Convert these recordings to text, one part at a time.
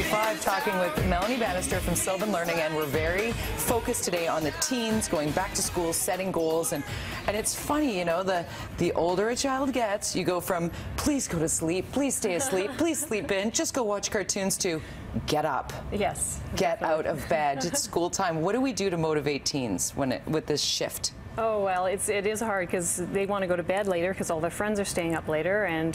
Citytv talking with Melanie Bannister from Sylvan Learning, and we're very focused today on the teens going back to school, setting goals, and it's funny, you know, the older a child gets, you go from please go to sleep, please stay asleep, please sleep in, just go watch cartoons, to get up. Yes. Get out of bed. It's school time. What do we do to motivate teens with this shift? Oh, well, it is hard because they want to go to bed later because all their friends are staying up later, and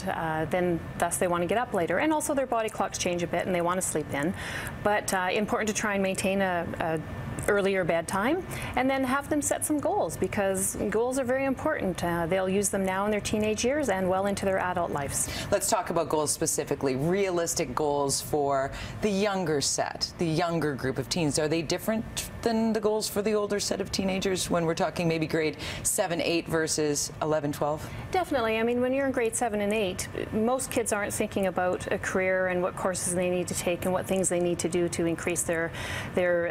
then thus they want to get up later. And also their body clocks change a bit and they want to sleep in. But important to try and maintain a earlier bedtime, and then have them set some goals, because goals are very important. They'll use them now in their teenage years and well into their adult lives. Let's talk about goals specifically, realistic goals for the younger set, the younger group of teens. Are they different than the goals for the older set of teenagers when we're talking maybe grade 7, 8 versus 11, 12? Definitely. I mean, when you're in grade 7 and 8, most kids aren't thinking about a career and what courses they need to take and what things they need to do to increase their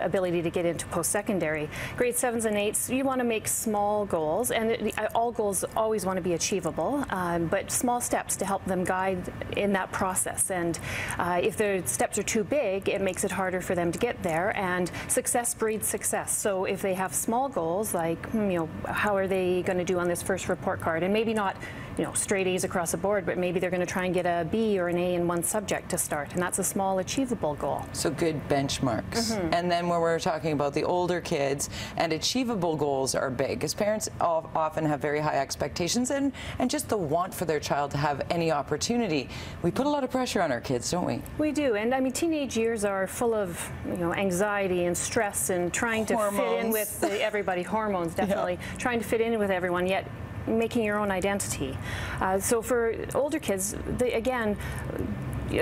ability to get into post-secondary. Grade 7s and 8s, you want to make small goals, and all goals always want to be achievable, but small steps to help them guide in that process. And if the steps are too big, it makes it harder for them to get there, and success breeds success. So if they have small goals, like, you know, how are they going to do on this first report card, and maybe not, you know, straight A's across the board, but maybe they're going to try and get a B or an A in one subject to start, and that's a small achievable goal. So good benchmarks. And then when we're talking about the older kids, and achievable goals are big, because parents often have very high expectations and just the want for their child to have any opportunity. We put a lot of pressure on our kids, don't we? We do, and I mean, teenage years are full of, you know, anxiety and stress and trying to fit in with everybody. Hormones, definitely. Yeah. Trying to fit in with everyone, yet making your own identity. So for older kids, again,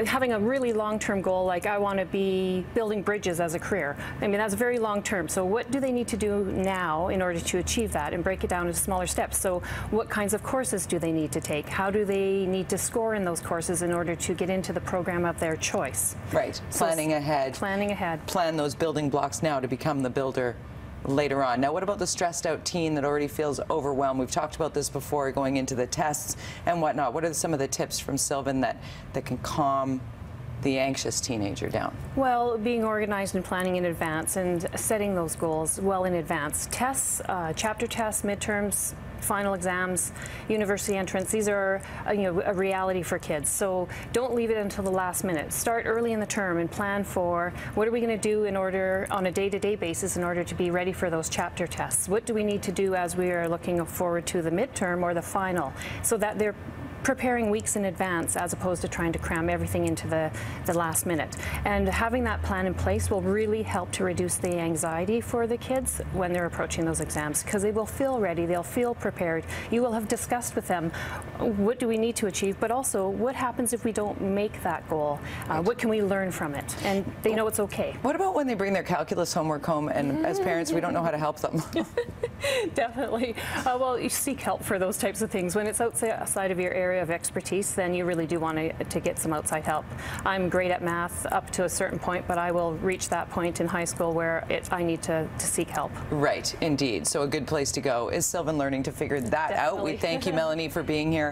having a really long-term goal, like I want to be building bridges as a career, I mean, that's very long-term. So what do they need to do now in order to achieve that, and break it down into smaller steps? So what kinds of courses do they need to take? How do they need to score in those courses in order to get into the program of their choice? Right. Planning ahead. Planning ahead. Plan those building blocks now to become the builder later on. Now, what about the stressed out teen that already feels overwhelmed? We've talked about this before, going into the tests and whatnot. What are some of the tips from Sylvan that can calm the anxious teenager down? Well, being organized and planning in advance and setting those goals well in advance. Tests, chapter tests, midterms, final exams, university entrance, these are you know, a reality for kids. So don't leave it until the last minute. Start early in the term and plan for what are we going to do in order, on a day-to-day basis, in order to be ready for those chapter tests. What do we need to do as we are looking forward to the midterm or the final, so that they're preparing weeks in advance, as opposed to trying to cram everything into the last minute. And having that plan in place will really help to reduce the anxiety for the kids when they're approaching those exams, because they will feel ready, they'll feel prepared. You will have discussed with them what do we need to achieve, but also what happens if we don't make that goal? What can we learn from it? And they know it's okay. What about when they bring their calculus homework home and as parents we don't know how to help them? Definitely. Well, you seek help for those types of things. When it's outside of your area of expertise, then you really do want to get some outside help. I'm great at math up to a certain point, but I will reach that point in high school where I need to seek help. Right, indeed. So a good place to go is Sylvan Learning to figure that out. We thank you, Melanie, for being here.